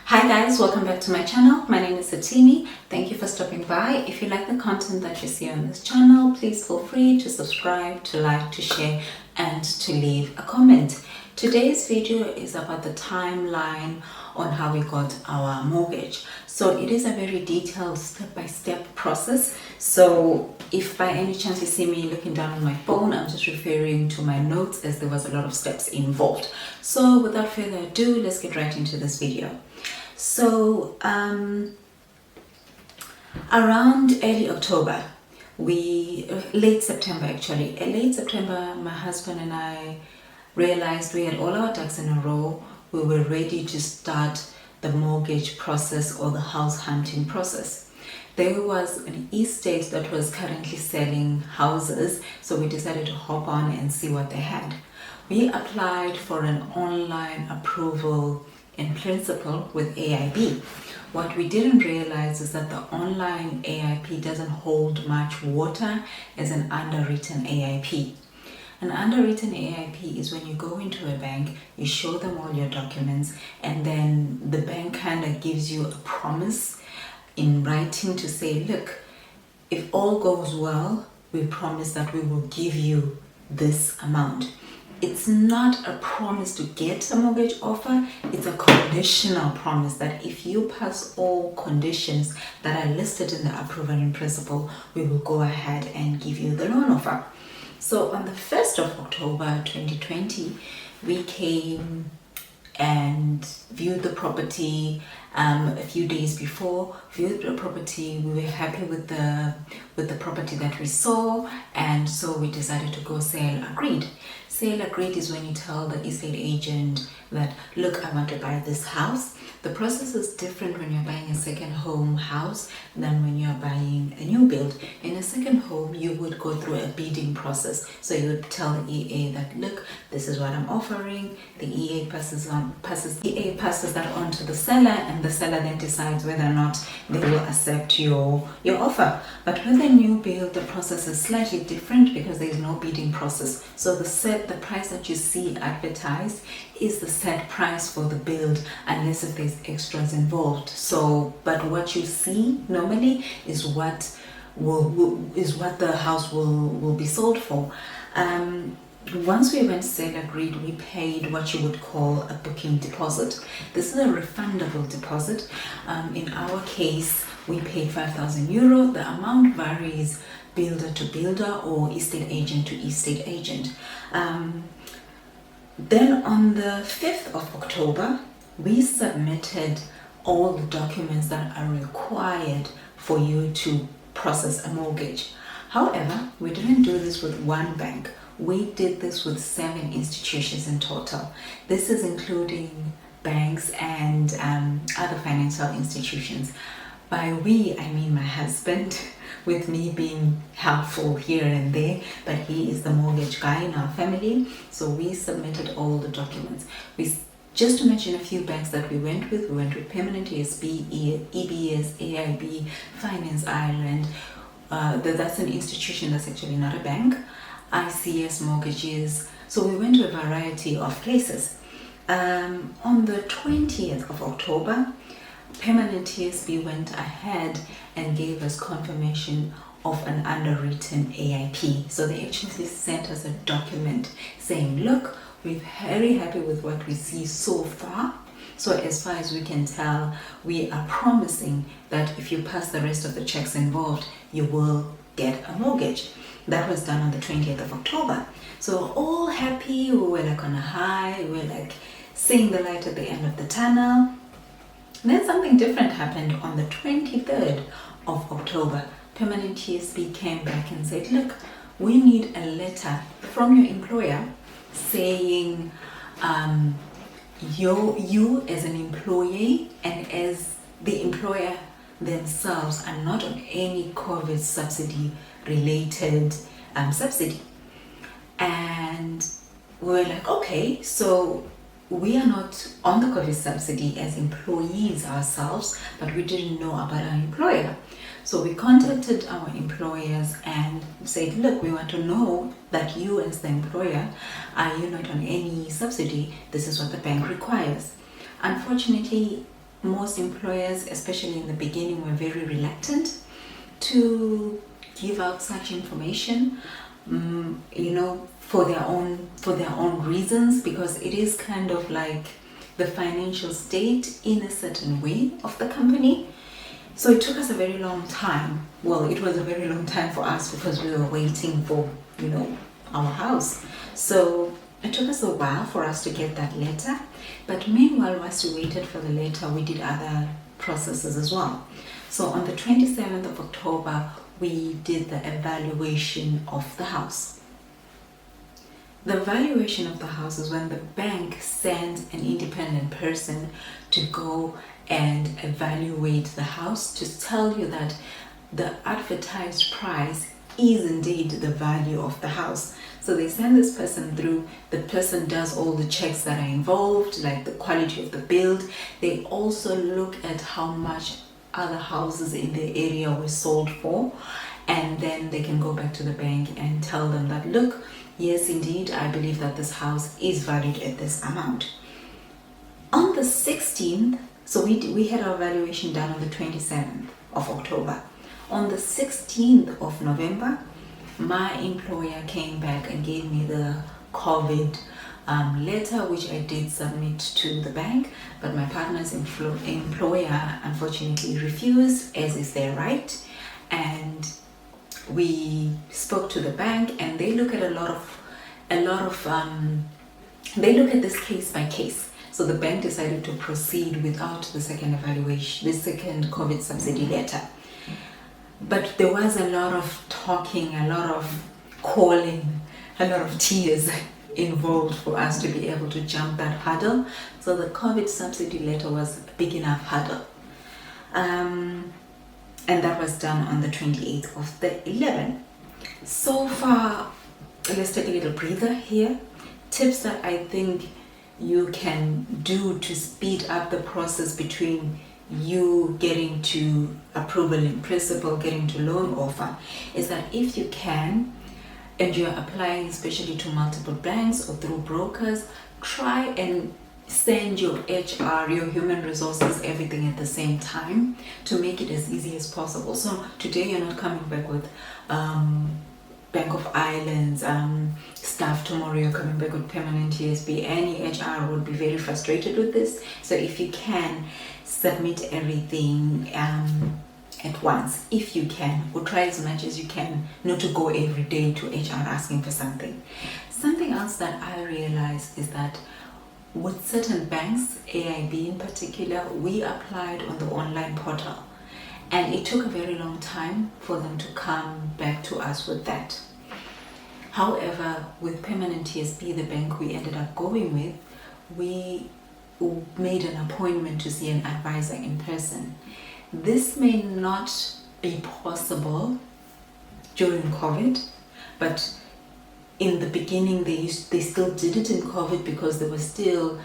Hi guys, welcome back to my channel. My name is Satimi. Thank you for stopping by. If you like the content that you see on this channel, please feel free to subscribe, to like, to share, and to leave a comment. Today's video is about the timeline on how we got our mortgage. So it is a very detailed step-by-step process. So if by any chance you see me looking down on my phone, I'm just referring to my notes as there was a lot of steps involved. So without further ado, let's get right into this video. So around early October, late September, my husband and I realized we had all our ducks in a row. We were ready to start the mortgage process or the house hunting process. There was an estate that was currently selling houses, so we decided to hop on and see what they had. We applied for an online approval in principle with AIP. What we didn't realize is that the online AIP doesn't hold much water as an underwritten AIP. An underwritten AIP is when you go into a bank, you show them all your documents, and then the bank kind of gives you a promise in writing to say, look, if all goes well, we promise that we will give you this amount. It's not a promise to get a mortgage offer, it's a conditional promise that if you pass all conditions that are listed in the approval in principle, we will go ahead and give you the loan offer. So on the 1st of October 2020, we came and viewed the property. A few days before, viewed the property. We were happy with the property that we saw, and so we decided to go sale agreed. Sale agreed is when you tell the estate agent that, look, I want to buy this house. The process is different when you're buying a second home house than when you're buying a new build. In a second home, you would go through a bidding process. So you would tell the EA that, look, this is what I'm offering. The EA passes that on to the seller, and the seller then decides whether or not they will accept your offer. But with a new build, the process is slightly different because there is no bidding process. So the price that you see advertised is the set price for the build, unless if there's extras involved. So, but what you see normally is what the house will be sold for. Once we went sale agreed, we paid what you would call a booking deposit. This is a refundable deposit. In our case, we paid €5,000. The amount varies builder to builder or estate agent to estate agent. Then on the 5th of October, we submitted all the documents that are required for you to process a mortgage. However, we didn't do this with one bank. We did this with 7 institutions in total. This is including banks and other financial institutions. By we, I mean my husband, with me being helpful here and there, but he is the mortgage guy in our family. So we submitted all the documents. Just to mention a few banks that we went with Permanent TSB, EBS, AIB, Finance Ireland. That's an institution, that's actually not a bank. ICS mortgages. So we went to a variety of places. On the 20th of October, Permanent TSB went ahead and gave us confirmation of an underwritten AIP. So they actually sent us a document saying, look, we're very happy with what we see so far. So as far as we can tell, we are promising that if you pass the rest of the checks involved, you will get a mortgage. That was done on the 20th of October. So all happy, we were like on a high, we were like seeing the light at the end of the tunnel. And then something different happened on the 23rd of October. Permanent TSB came back and said, look, we need a letter from your employer saying you as an employee and as the employer themselves are not on any COVID subsidy related subsidy. And we're like, okay, so we are not on the COVID subsidy as employees ourselves, but we didn't know about our employer. So we contacted our employers and said, look, we want to know that you as the employer, are you not on any subsidy? This is what the bank requires. Unfortunately, most employers, especially in the beginning, were very reluctant to give out such information, for their own reasons, because it is kind of like the financial state in a certain way of the company. So it took us a very long time. Well, it was a very long time for us because we were waiting for, our house. So it took us a while for us to get that letter. But meanwhile, whilst we waited for the letter, we did other processes as well. So on the 27th of October, we did the evaluation of the house. The valuation of the house is when the bank sends an independent person to go and evaluate the house to tell you that the advertised price is indeed the value of the house. So they send this person through, the person does all the checks that are involved, like the quality of the build. They also look at how much other houses in the area were sold for, and then they can go back to the bank and tell them that, look, yes, indeed, I believe that this house is valued at this amount. On the 16th, so we had our valuation done on the 27th of October. On the 16th of November, my employer came back and gave me the COVID letter, which I did submit to the bank, but my partner's employer unfortunately refused, as is their right. And we spoke to the bank, and they look at they look at this case by case. So the bank decided to proceed without the second evaluation, the second COVID subsidy letter. But there was a lot of talking, a lot of calling, a lot of tears involved for us to be able to jump that hurdle. So the COVID subsidy letter was a big enough hurdle. And that was done on the 28th of the 11th. So far, let's take a little breather here. Tips that I think you can do to speed up the process between you getting to approval in principle, getting to loan offer, is that if you can, and you're applying especially to multiple banks or through brokers, try and send your HR, your human resources, everything at the same time to make it as easy as possible. So today you're not coming back with Bank of Ireland's staff, tomorrow you're coming back with permanent TSB. Any HR would be very frustrated with this. So if you can, submit everything at once, if you can, or try as much as you can not to go every day to HR asking for something. Something else that I realized is that with certain banks, AIP in particular, we applied on the online portal, and it took a very long time for them to come back to us with that. However, with permanent TSB, the bank we ended up going with, we made an appointment to see an advisor in person. This may not be possible during COVID, but in the beginning they still did it in COVID because there was still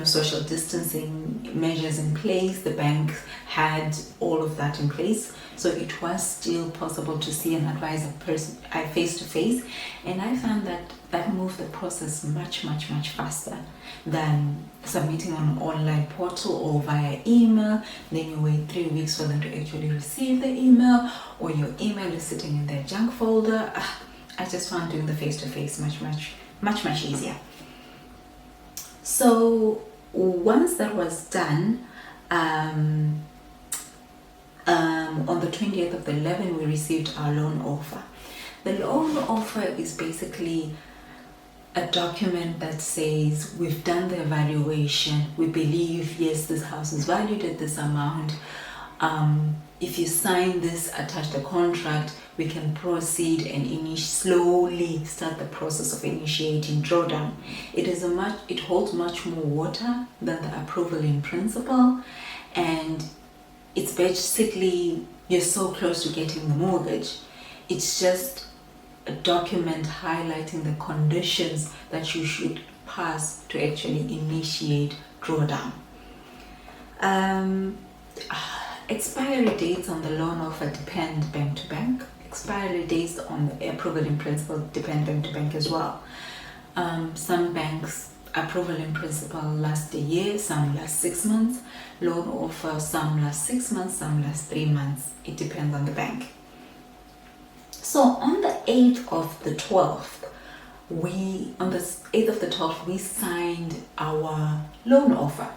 social distancing measures in place. The bank had all of that in place, so it was still possible to see an advisor person face to face, and I found that moved the process much faster than submitting on an online portal or via email. Then you wait 3 weeks for them to actually receive the email, or your email is sitting in their junk folder. I just found doing the face-to-face much easier. So once that was done, on the 20th of the 11th, we received our loan offer. The loan offer is basically a document that says we've done the evaluation, we believe, yes, this house is valued at this amount. If you sign this, attach the contract, we can proceed and slowly start the process of initiating drawdown. It holds much more water than the approval in principle, and it's basically, you're so close to getting the mortgage. It's just a document highlighting the conditions that you should pass to actually initiate drawdown. Expiry dates on the loan offer depend bank to bank. Expiry dates on the approval in principle depend bank to bank as well. Some banks approval in principle last a year, some last 6 months. Loan offer, some last 6 months, some last 3 months. It depends on the bank. So on the 8th of the 12th, we signed our loan offer.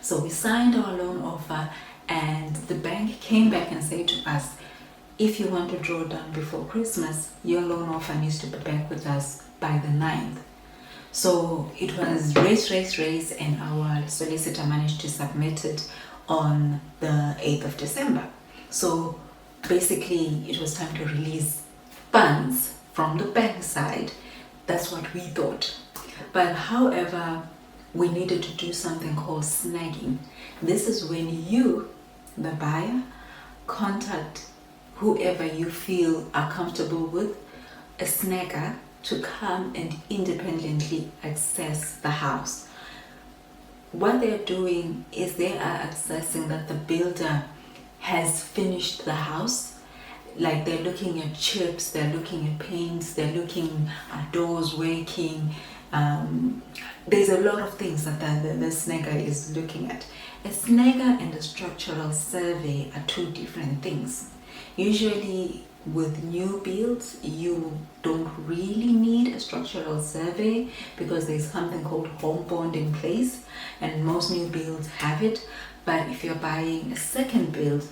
So we signed our loan offer, and the bank came back and said to us, if you want to draw down before Christmas, your loan offer needs to be back with us by the 9th. So it was race, and our solicitor managed to submit it on the 8th of December. So basically it was time to release funds from the bank side. That's what we thought. But however, we needed to do something called snagging. This is when you, the buyer, contact whoever you feel are comfortable with, a snagger, to come and independently access the house. What they're doing is they are accessing that the builder has finished the house. Like they're looking at chips, they're looking at paints, they're looking at doors working. There's a lot of things that the snagger is looking at. A snagger and a structural survey are two different things. Usually with new builds, you don't really need a structural survey because there's something called home bond in place, and most new builds have it. But if you're buying a second build,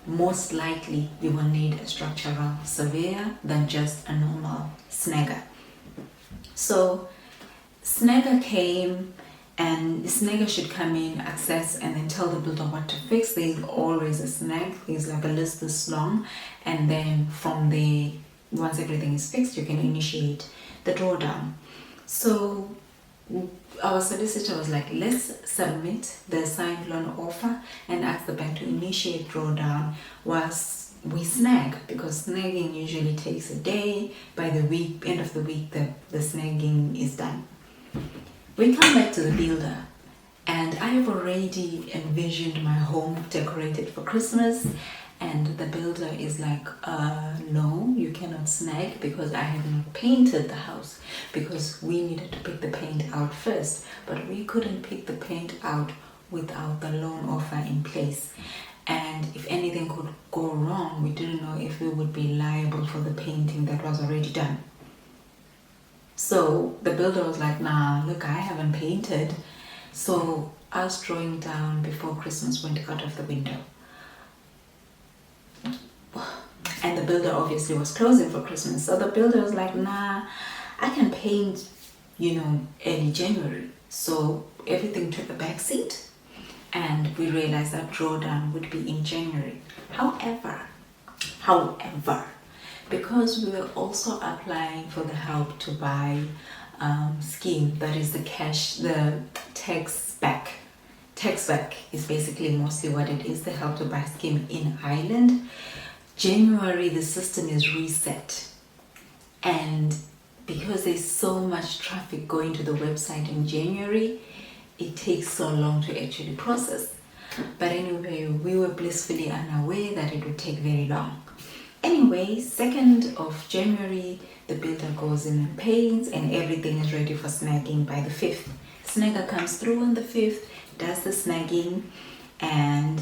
most likely you will need a structural surveyor than just a normal snagger. So snagger came, and the snagger should come in, access, and then tell the builder what to fix. There's always a snag. There's like a list this long, and then from there, once everything is fixed, you can initiate the drawdown. So our solicitor was like, let's submit the signed loan offer and ask the bank to initiate drawdown whilst we snag, because snagging usually takes a day. By the week, end of the week, the snagging is done. We come back to the builder, and I have already envisioned my home decorated for Christmas, and the builder is like, no, you cannot snag because I have not painted the house, because we needed to pick the paint out first, but we couldn't pick the paint out without the loan offer in place. And if anything could go wrong, we didn't know if we would be liable for the painting that was already done. So the builder was like, nah, look, I haven't painted. So us drawing down before Christmas went out of the window. And the builder obviously was closing for Christmas. So the builder was like, nah, I can paint, early January. So everything took a back seat, and we realized that drawdown would be in January. However, because we were also applying for the Help to Buy scheme, that is the tax back. Tax back is basically mostly what it is, the Help to Buy scheme in Ireland. January, the system is reset. And because there's so much traffic going to the website in January, it takes so long to actually process. But anyway, we were blissfully unaware that it would take very long. Anyway, 2nd of January, the builder goes in and paints, and everything is ready for snagging by the 5th. Snagger comes through on the 5th, does the snagging, and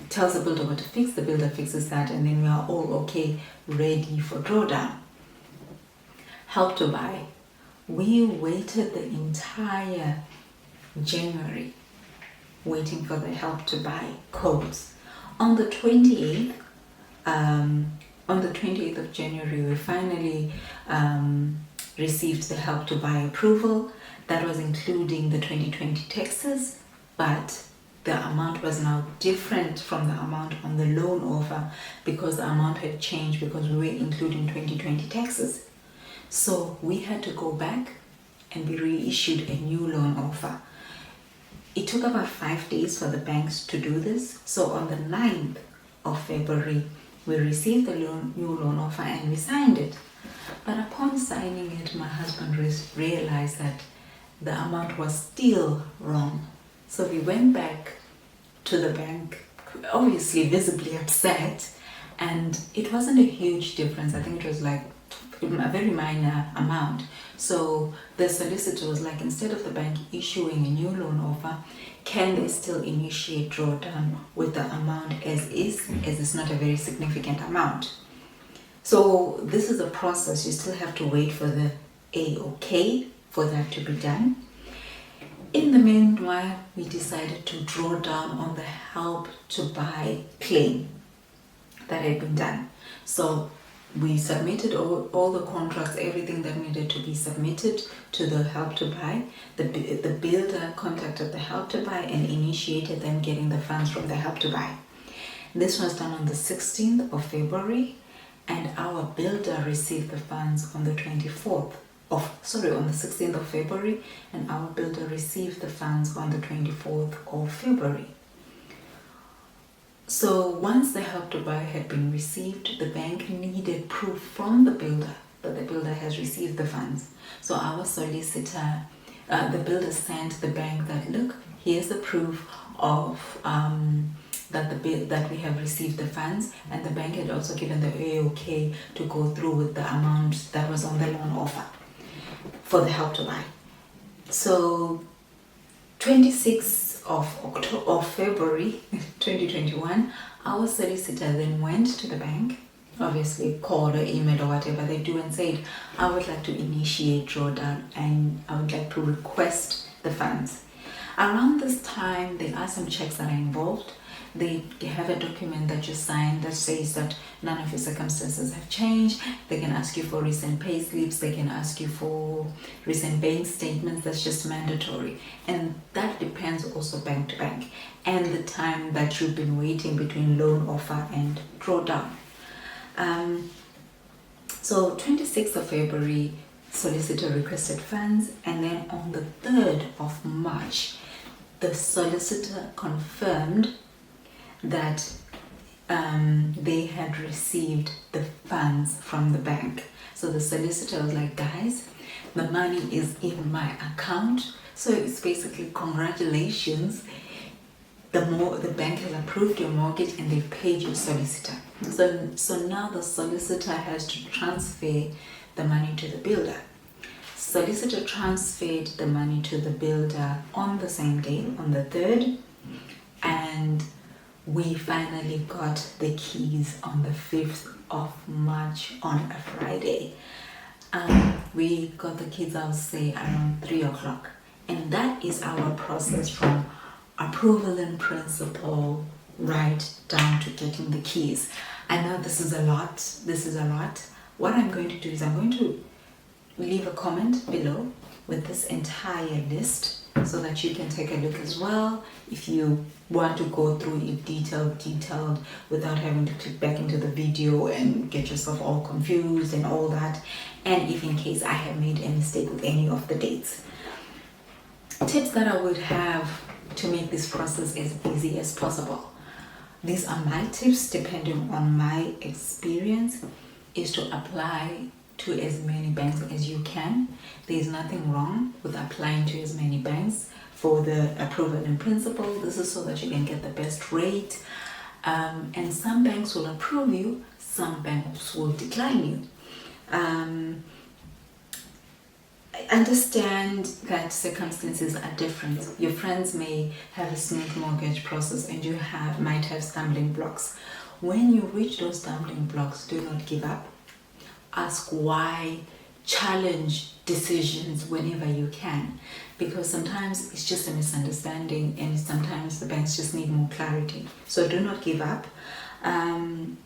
tells the builder what to fix. The builder fixes that, and then we are all okay, ready for drawdown. Help to Buy. We waited the entire January waiting for the Help to Buy codes. On the 28th of January, we finally received the Help to Buy approval. That was including the 2020 taxes, but the amount was now different from the amount on the loan offer because the amount had changed because we were including 2020 taxes. So we had to go back and be reissued a new loan offer. It took about 5 days for the banks to do this. So on the 9th of February, we received the new loan offer and we signed it. But upon signing it, my husband realized that the amount was still wrong. So we went back to the bank, obviously visibly upset, and it wasn't a huge difference. I think it was like a very minor amount. So the solicitor was like, instead of the bank issuing a new loan offer, can they still initiate drawdown with the amount as is, as it's not a very significant amount? So this is a process. You still have to wait for the A-OK for that to be done. In the meanwhile, we decided to draw down on the help to buy claim that had been done. So we submitted all the contracts, everything that needed to be submitted to the help to buy. The builder contacted the help to buy and initiated them getting the funds from the help to buy. This was done on the 16th of February, and our builder received the funds on the 16th of February, and our builder received the funds on the 24th of February. So once the help to buy had been received, the bank needed proof from the builder that the builder has received the funds. So our solicitor, the builder sent the bank that, look, here's the proof of that we have received the funds, and the bank had also given the A-OK to go through with the amount that was on the loan offer for the help to buy. So 26th of February 2021, our solicitor then went to the bank, obviously called or emailed or whatever they do, and said, I would like to initiate drawdown and I would like to request the funds. Around this time, there are some checks that are involved. They have a document that you sign that says that none of your circumstances have changed. They can ask you for recent pay slips. They can ask you for recent bank statements. That's just mandatory. And that depends also bank to bank and the time that you've been waiting between loan offer and drawdown. So 26th of February, solicitor requested funds, and then on the 3rd of March, the solicitor confirmed that they had received the funds from the bank. So the solicitor was like, guys, the money is in my account. So it's basically, congratulations, the bank has approved your mortgage and they've paid your solicitor. So now the solicitor has to transfer the money to the builder. Solicitor transferred the money to the builder on the same day, on the 3rd, and we finally got the keys on the 5th of March on a Friday. We got the keys, I would say, around 3 o'clock. And that is our process from approval in principle right down to getting the keys. I know this is a lot. What I'm going to do is I'm going to leave a comment below with this entire list so that you can take a look as well if you want to go through it detailed without having to click back into the video and get yourself all confused and all that, and if in case I have made a mistake with any of the dates. Tips that I would have to make this process as easy as possible. These are my tips depending on my experience, is to apply to as many banks as you can. There's nothing wrong with applying to as many banks for the approval in principle. This is so that you can get the best rate. And some banks will approve you, some banks will decline you. I understand that circumstances are different. Your friends may have a smooth mortgage process and you might have stumbling blocks. When you reach those stumbling blocks, do not give up. Ask why, challenge decisions whenever you can, because sometimes it's just a misunderstanding and sometimes the banks just need more clarity. So do not give up. I'm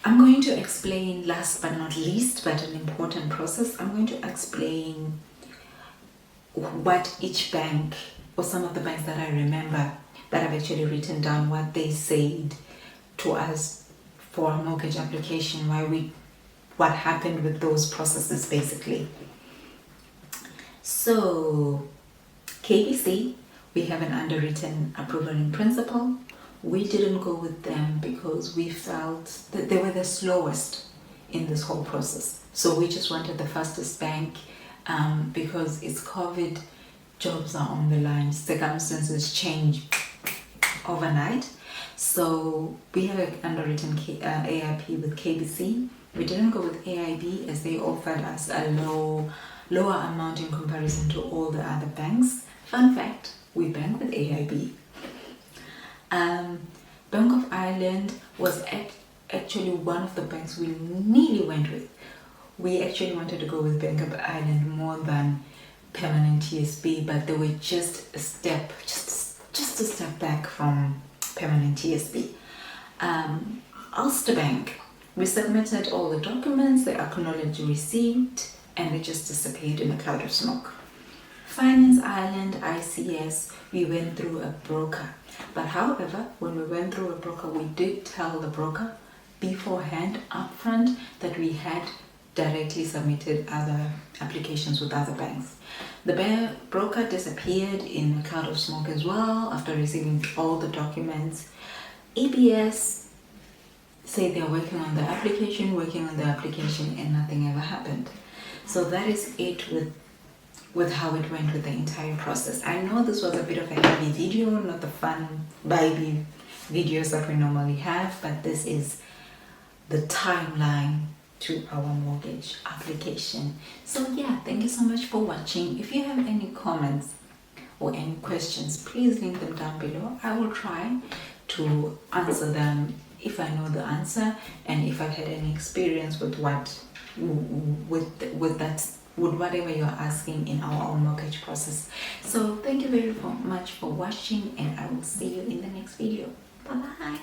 going to explain, last but not least, but an important process, I'm going to explain what each bank, or some of the banks that I remember that I've actually written down, what they said to us for a mortgage application, what happened with those processes basically. So KBC, we have an underwritten approval in principle. We didn't go with them because we felt that they were the slowest in this whole process. So we just wanted the fastest bank because it's COVID, jobs are on the line, circumstances change overnight. So we have an underwritten AIP with KBC. We didn't go with AIP as they offered us a lower amount in comparison to all the other banks. Fun fact, we bank with AIP. Bank of Ireland was actually one of the banks we nearly went with. We actually wanted to go with Bank of Ireland more than permanent TSB, but they were just a step back from permanent TSB. Ulster Bank, we submitted all the documents, they acknowledged receipt, and they just disappeared in a cloud of smoke. Finance Ireland ICS, we went through a broker. But however, when we went through a broker, we did tell the broker beforehand, upfront, that we had directly submitted other applications with other banks. The broker disappeared in a cloud of smoke as well after receiving all the documents. EBS say they're working on the application, and nothing ever happened. So that is it with how it went with the entire process. I know this was a bit of a heavy video, not the fun vibey videos that we normally have, but this is the timeline to our mortgage application. So yeah, thank you so much for watching. If you have any comments or any questions, please leave them down below. I will try to answer them if I know the answer, and if I've had any experience with whatever you're asking in our own mortgage process. So thank you very much for watching, and I will see you in the next video. Bye bye.